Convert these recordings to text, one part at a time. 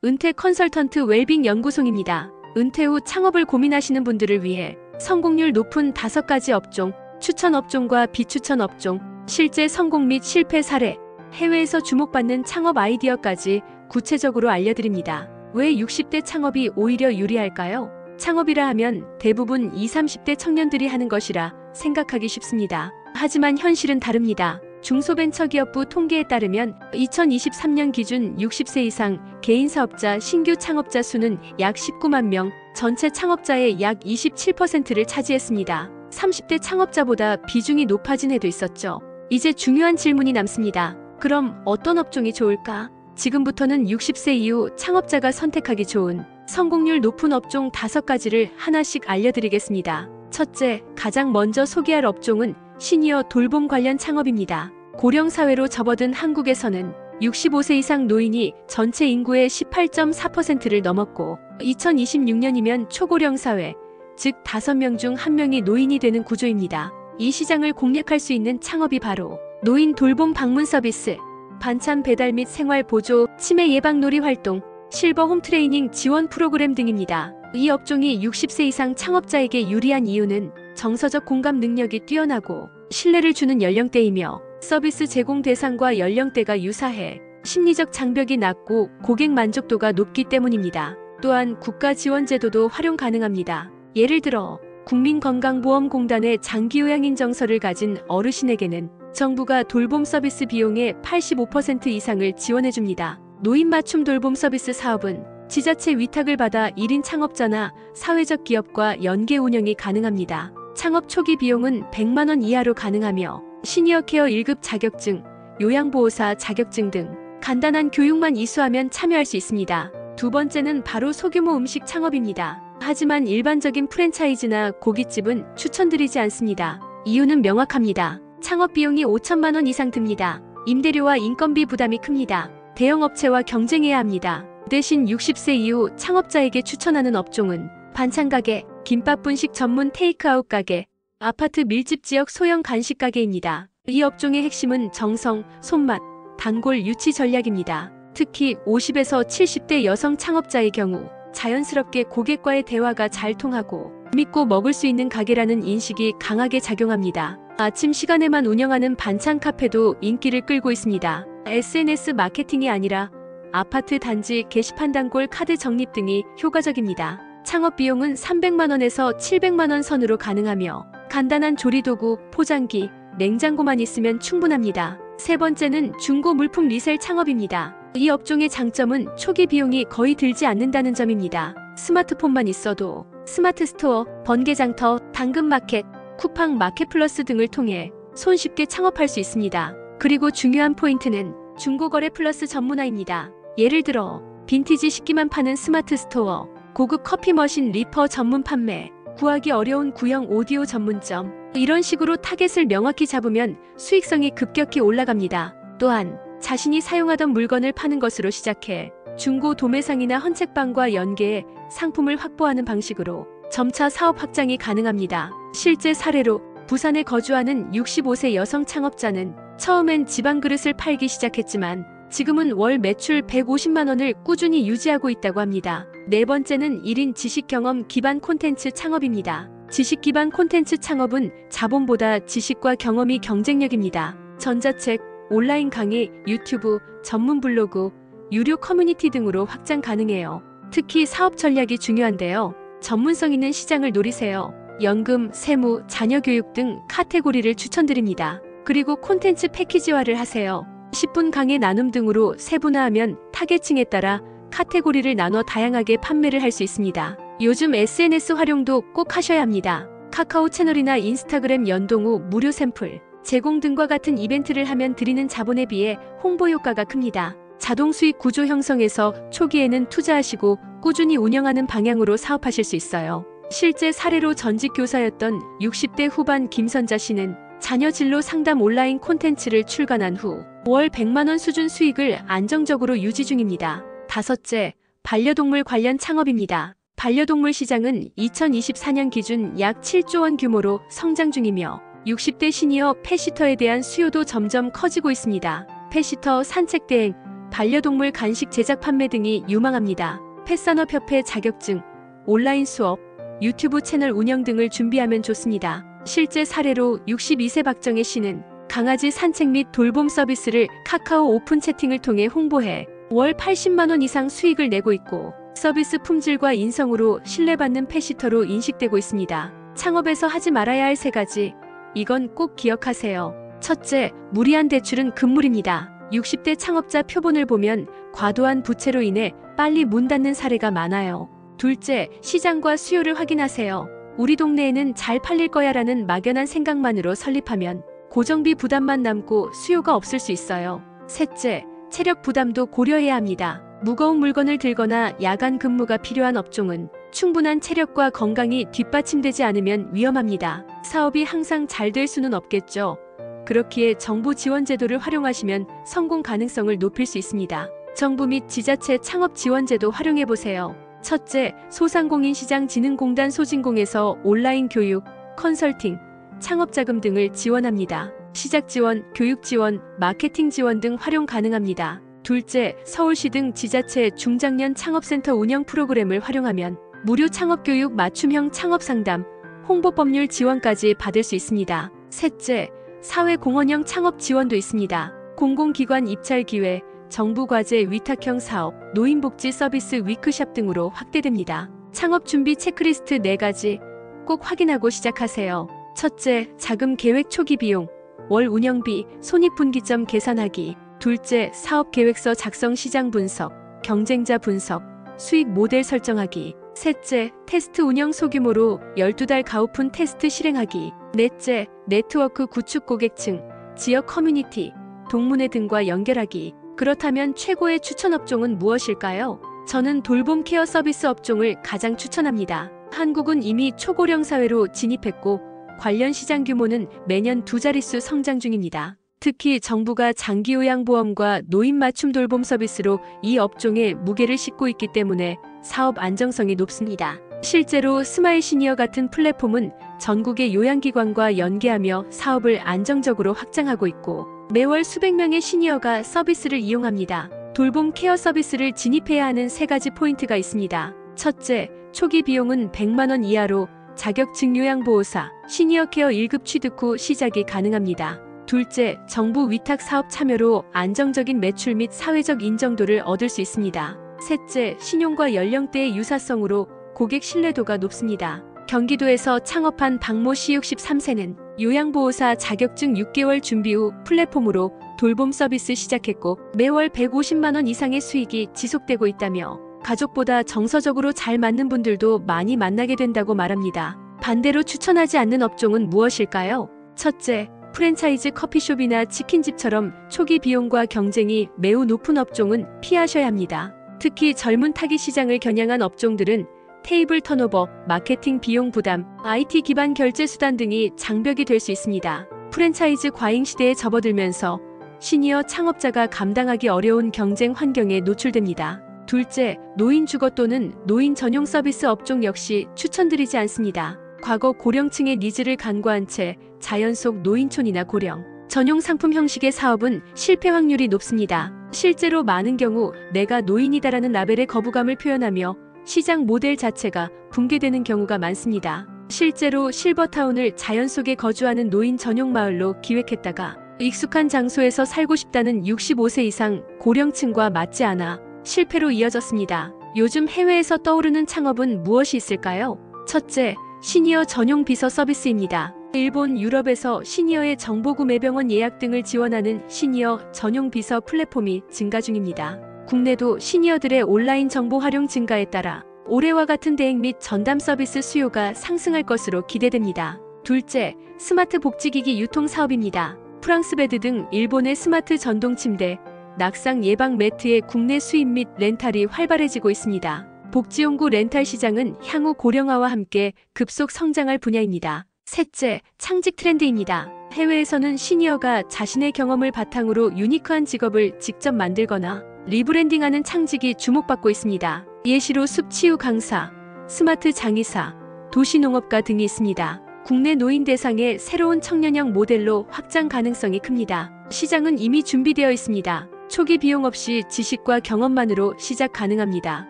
은퇴 컨설턴트 웰빙 연구소입니다. 은퇴 후 창업을 고민하시는 분들을 위해 성공률 높은 5가지 업종, 추천 업종과 비추천 업종, 실제 성공 및 실패 사례, 해외에서 주목받는 창업 아이디어까지 구체적으로 알려드립니다. 왜 60대 창업이 오히려 유리할까요? 창업이라 하면 대부분 20, 30대 청년들이 하는 것이라 생각하기 쉽습니다. 하지만 현실은 다릅니다. 중소벤처기업부 통계에 따르면 2023년 기준 60세 이상 개인사업자 신규 창업자 수는 약 19만 명, 전체 창업자의 약 27%를 차지했습니다. 30대 창업자보다 비중이 높아진 해도 있었죠. 이제 중요한 질문이 남습니다. 그럼 어떤 업종이 좋을까? 지금부터는 60세 이후 창업자가 선택하기 좋은 성공률 높은 업종 5가지를 하나씩 알려드리겠습니다. 첫째, 가장 먼저 소개할 업종은 시니어 돌봄 관련 창업입니다. 고령사회로 접어든 한국에서는 65세 이상 노인이 전체 인구의 18.4%를 넘었고 2026년이면 초고령 사회, 즉 5명 중 1명이 노인이 되는 구조입니다. 이 시장을 공략할 수 있는 창업이 바로 노인 돌봄 방문 서비스, 반찬 배달 및 생활 보조, 치매 예방 놀이 활동, 실버 홈 트레이닝 지원 프로그램 등입니다. 이 업종이 60세 이상 창업자에게 유리한 이유는 정서적 공감 능력이 뛰어나고 신뢰를 주는 연령대이며 서비스 제공 대상과 연령대가 유사해 심리적 장벽이 낮고 고객 만족도가 높기 때문입니다. 또한 국가 지원 제도도 활용 가능합니다. 예를 들어 국민건강보험공단의 장기요양인정서를 가진 어르신에게는 정부가 돌봄 서비스 비용의 85% 이상을 지원해줍니다. 노인 맞춤 돌봄 서비스 사업은 지자체 위탁을 받아 1인 창업자나 사회적 기업과 연계 운영이 가능합니다. 창업 초기 비용은 100만 원 이하로 가능하며 시니어 케어 1급 자격증, 요양보호사 자격증 등 간단한 교육만 이수하면 참여할 수 있습니다. 두 번째는 바로 소규모 음식 창업입니다. 하지만 일반적인 프랜차이즈나 고깃집은 추천드리지 않습니다. 이유는 명확합니다. 창업 비용이 5천만 원 이상 듭니다. 임대료와 인건비 부담이 큽니다. 대형 업체와 경쟁해야 합니다. 대신 60세 이후 창업자에게 추천하는 업종은 반찬 가게, 김밥 분식 전문 테이크아웃 가게, 아파트 밀집 지역 소형 간식 가게입니다. 이 업종의 핵심은 정성, 손맛, 단골 유치 전략입니다. 특히 50에서 70대 여성 창업자의 경우 자연스럽게 고객과의 대화가 잘 통하고 믿고 먹을 수 있는 가게라는 인식이 강하게 작용합니다. 아침 시간에만 운영하는 반찬 카페도 인기를 끌고 있습니다. SNS 마케팅이 아니라 아파트 단지 게시판 단골 카드 적립 등이 효과적입니다. 창업 비용은 300만 원에서 700만 원 선으로 가능하며 간단한 조리도구, 포장기, 냉장고만 있으면 충분합니다. 세 번째는 중고 물품 리셀 창업입니다. 이 업종의 장점은 초기 비용이 거의 들지 않는다는 점입니다. 스마트폰만 있어도 스마트 스토어, 번개장터, 당근마켓, 쿠팡 마켓플러스 등을 통해 손쉽게 창업할 수 있습니다. 그리고 중요한 포인트는 중고거래 플러스 전문화입니다. 예를 들어 빈티지 식기만 파는 스마트 스토어, 고급 커피 머신 리퍼 전문 판매, 구하기 어려운 구형 오디오 전문점, 이런 식으로 타겟을 명확히 잡으면 수익성이 급격히 올라갑니다. 또한 자신이 사용하던 물건을 파는 것으로 시작해 중고 도매상이나 헌책방과 연계해 상품을 확보하는 방식으로 점차 사업 확장이 가능합니다. 실제 사례로 부산에 거주하는 65세 여성 창업자는 처음엔 지방 그릇을 팔기 시작했지만 지금은 월 매출 150만 원을 꾸준히 유지하고 있다고 합니다. 네 번째는 1인 지식 경험 기반 콘텐츠 창업입니다. 지식 기반 콘텐츠 창업은 자본보다 지식과 경험이 경쟁력입니다. 전자책, 온라인 강의, 유튜브, 전문 블로그, 유료 커뮤니티 등으로 확장 가능해요. 특히 사업 전략이 중요한데요. 전문성 있는 시장을 노리세요. 연금, 세무, 자녀 교육 등 카테고리를 추천드립니다. 그리고 콘텐츠 패키지화를 하세요. 10분 강의 나눔 등으로 세분화하면 타겟층에 따라 카테고리를 나눠 다양하게 판매를 할 수 있습니다. 요즘 SNS 활용도 꼭 하셔야 합니다. 카카오 채널이나 인스타그램 연동 후 무료 샘플 제공 등과 같은 이벤트를 하면 드리는 자본에 비해 홍보 효과가 큽니다. 자동 수익 구조 형성에서 초기에는 투자하시고 꾸준히 운영하는 방향으로 사업하실 수 있어요. 실제 사례로 전직 교사였던 60대 후반 김선자 씨는 자녀 진로 상담 온라인 콘텐츠를 출간한 후 월 100만 원 수준 수익을 안정적으로 유지 중입니다. 다섯째, 반려동물 관련 창업입니다. 반려동물 시장은 2024년 기준 약 7조 원 규모로 성장 중이며 60대 시니어 펫시터에 대한 수요도 점점 커지고 있습니다. 펫시터 산책대행, 반려동물 간식 제작 판매 등이 유망합니다. 펫산업협회 자격증, 온라인 수업, 유튜브 채널 운영 등을 준비하면 좋습니다. 실제 사례로 62세 박정혜 씨는 강아지 산책 및 돌봄 서비스를 카카오 오픈 채팅을 통해 홍보해 월 80만 원 이상 수익을 내고 있고 서비스 품질과 인성으로 신뢰받는 펫시터로 인식되고 있습니다. 창업에서 하지 말아야 할 3가지. 이건 꼭 기억하세요. 첫째, 무리한 대출은 금물입니다. 60대 창업자 표본을 보면 과도한 부채로 인해 빨리 문 닫는 사례가 많아요. 둘째, 시장과 수요를 확인하세요. 우리 동네에는 잘 팔릴 거야라는 막연한 생각만으로 설립하면 고정비 부담만 남고 수요가 없을 수 있어요. 셋째, 체력 부담도 고려해야 합니다. 무거운 물건을 들거나 야간 근무가 필요한 업종은 충분한 체력과 건강이 뒷받침되지 않으면 위험합니다. 사업이 항상 잘 될 수는 없겠죠. 그렇기에 정부 지원 제도를 활용하시면 성공 가능성을 높일 수 있습니다. 정부 및 지자체 창업 지원 제도 활용해 보세요. 첫째, 소상공인시장진흥공단 소진공에서 온라인 교육, 컨설팅, 창업자금 등을 지원합니다. 시작 지원, 교육 지원, 마케팅 지원 등 활용 가능합니다. 둘째, 서울시 등 지자체 중장년 창업센터 운영 프로그램을 활용하면 무료 창업교육 맞춤형 창업상담, 홍보법률 지원까지 받을 수 있습니다. 셋째, 사회공헌형 창업 지원도 있습니다. 공공기관 입찰 기회, 정부과제 위탁형 사업, 노인복지 서비스 위크샵 등으로 확대됩니다. 창업 준비 체크리스트 4가지 꼭 확인하고 시작하세요. 첫째, 자금 계획 초기 비용, 월 운영비, 손익분기점 계산하기. 둘째, 사업 계획서 작성 시장 분석, 경쟁자 분석, 수익 모델 설정하기. 셋째, 테스트 운영 소규모로 12달 가오픈 테스트 실행하기. 넷째, 네트워크 구축 고객층, 지역 커뮤니티, 동문회 등과 연결하기. 그렇다면 최고의 추천 업종은 무엇일까요? 저는 돌봄 케어 서비스 업종을 가장 추천합니다. 한국은 이미 초고령 사회로 진입했고 관련 시장 규모는 매년 2자릿수 성장 중입니다. 특히 정부가 장기요양보험과 노인 맞춤 돌봄 서비스로 이 업종에 무게를 싣고 있기 때문에 사업 안정성이 높습니다. 실제로 스마일 시니어 같은 플랫폼은 전국의 요양기관과 연계하며 사업을 안정적으로 확장하고 있고 매월 수백 명의 시니어가 서비스를 이용합니다. 돌봄 케어 서비스를 진입해야 하는 3가지 포인트가 있습니다. 첫째, 초기 비용은 100만 원 이하로 자격증 요양보호사, 시니어 케어 1급 취득 후 시작이 가능합니다. 둘째, 정부 위탁 사업 참여로 안정적인 매출 및 사회적 인정도를 얻을 수 있습니다. 셋째, 신용과 연령대의 유사성으로 고객 신뢰도가 높습니다. 경기도에서 창업한 박모 씨 63세는 요양보호사 자격증 6개월 준비 후 플랫폼으로 돌봄 서비스 시작했고 매월 150만 원 이상의 수익이 지속되고 있다며 가족보다 정서적으로 잘 맞는 분들도 많이 만나게 된다고 말합니다. 반대로 추천하지 않는 업종은 무엇일까요? 첫째, 프랜차이즈 커피숍이나 치킨집처럼 초기 비용과 경쟁이 매우 높은 업종은 피하셔야 합니다. 특히 젊은 타깃 시장을 겨냥한 업종들은 테이블 턴오버, 마케팅 비용 부담, IT 기반 결제 수단 등이 장벽이 될 수 있습니다. 프랜차이즈 과잉 시대에 접어들면서 시니어 창업자가 감당하기 어려운 경쟁 환경에 노출됩니다. 둘째, 노인 주거 또는 노인 전용 서비스 업종 역시 추천드리지 않습니다. 과거 고령층의 니즈를 간과한 채 자연 속 노인촌이나 고령 전용 상품 형식의 사업은 실패 확률이 높습니다. 실제로 많은 경우 내가 노인이다라는 라벨의 거부감을 표현하며 시장 모델 자체가 붕괴되는 경우가 많습니다. 실제로 실버타운을 자연 속에 거주하는 노인 전용 마을로 기획했다가 익숙한 장소에서 살고 싶다는 65세 이상 고령층과 맞지 않아 실패로 이어졌습니다. 요즘 해외에서 떠오르는 창업은 무엇이 있을까요? 첫째, 시니어 전용 비서 서비스입니다. 일본, 유럽에서 시니어의 정보구매 병원 예약 등을 지원하는 시니어 전용 비서 플랫폼이 증가 중입니다. 국내도 시니어들의 온라인 정보 활용 증가에 따라 올해와 같은 대행 및 전담 서비스 수요가 상승할 것으로 기대됩니다. 둘째, 스마트 복지기기 유통 사업입니다. 프랑스베드 등 일본의 스마트 전동 침대, 낙상 예방 매트의 국내 수입 및 렌탈이 활발해지고 있습니다. 복지용구 렌탈 시장은 향후 고령화와 함께 급속 성장할 분야입니다. 셋째, 창직 트렌드입니다. 해외에서는 시니어가 자신의 경험을 바탕으로 유니크한 직업을 직접 만들거나 리브랜딩하는 창직이 주목받고 있습니다. 예시로 숲치유 강사, 스마트 장의사, 도시농업가 등이 있습니다. 국내 노인 대상의 새로운 청년형 모델로 확장 가능성이 큽니다. 시장은 이미 준비되어 있습니다. 초기 비용 없이 지식과 경험만으로 시작 가능합니다.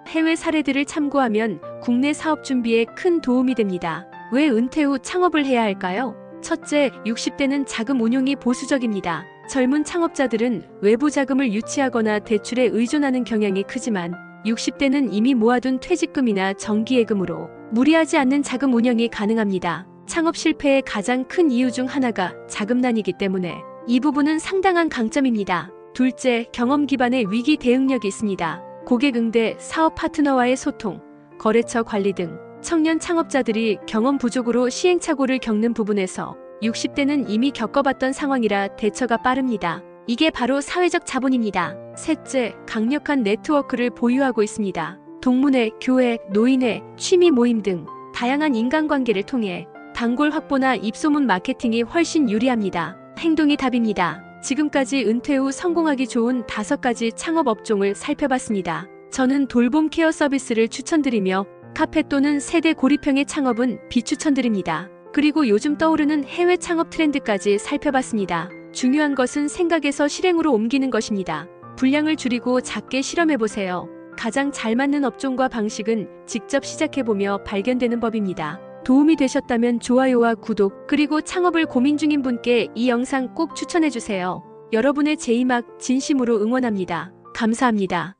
해외 사례들을 참고하면 국내 사업 준비에 큰 도움이 됩니다. 왜 은퇴 후 창업을 해야 할까요? 첫째, 60대는 자금 운용이 보수적입니다. 젊은 창업자들은 외부 자금을 유치하거나 대출에 의존하는 경향이 크지만 60대는 이미 모아둔 퇴직금이나 정기예금으로 무리하지 않는 자금 운영이 가능합니다. 창업 실패의 가장 큰 이유 중 하나가 자금난이기 때문에 이 부분은 상당한 강점입니다. 둘째, 경험 기반의 위기 대응력이 있습니다. 고객 응대, 사업 파트너와의 소통, 거래처 관리 등 청년 창업자들이 경험 부족으로 시행착오를 겪는 부분에서 60대는 이미 겪어봤던 상황이라 대처가 빠릅니다. 이게 바로 사회적 자본입니다. 셋째, 강력한 네트워크를 보유하고 있습니다. 동문회, 교회, 노인회, 취미 모임 등 다양한 인간관계를 통해 단골 확보나 입소문 마케팅이 훨씬 유리합니다. 행동이 답입니다. 지금까지 은퇴 후 성공하기 좋은 5가지 창업 업종을 살펴봤습니다. 저는 돌봄 케어 서비스를 추천드리며 카페 또는 세대 고립형의 창업은 비추천드립니다. 그리고 요즘 떠오르는 해외 창업 트렌드까지 살펴봤습니다. 중요한 것은 생각에서 실행으로 옮기는 것입니다. 분량을 줄이고 작게 실험해보세요. 가장 잘 맞는 업종과 방식은 직접 시작해보며 발견되는 법입니다. 도움이 되셨다면 좋아요와 구독, 그리고 창업을 고민 중인 분께 이 영상 꼭 추천해주세요. 여러분의 제2막 진심으로 응원합니다. 감사합니다.